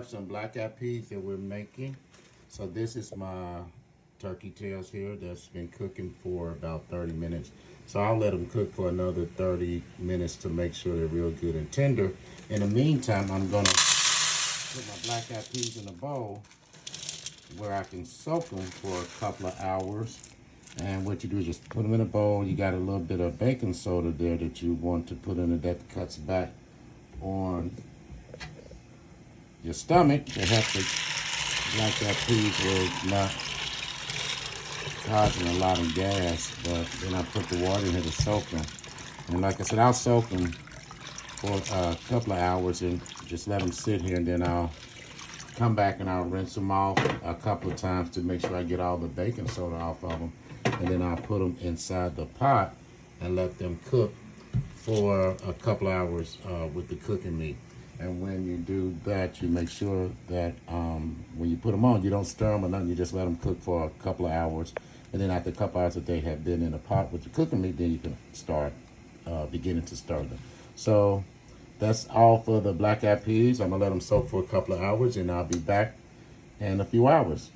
have some black-eyed peas that we're making. So this is my turkey tails here that's been cooking for about 30 minutes. So I'll let them cook for another 30 minutes to make sure they're real good and tender. In the meantime, I'm gonna put my black-eyed peas in a bowl where I can soak them for a couple of hours. And what you do is just put them in a bowl. You got a little bit of baking soda there that you want to put in it that cuts back on your stomach to help the black-eyed peas where it's not causing a lot of gas. But then I put the water in here to soak them. And like I said, I'll soak them for a couple of hours and just let them sit here, and then I'll come back and I'll rinse them off a couple of times to make sure I get all the baking soda off of them. And then I'll put them inside the pot and let them cook for a couple of hours with the cooking meat. And when you do that, you make sure that when you put them on, you don't stir them or nothing. You just let them cook for a couple of hours. And then after a couple of hours that they have been in the pot with the cooking meat, then you can start beginning to stir them. So that's all for the black-eyed peas. I'm gonna let them soak for a couple of hours, and I'll be back in a few hours.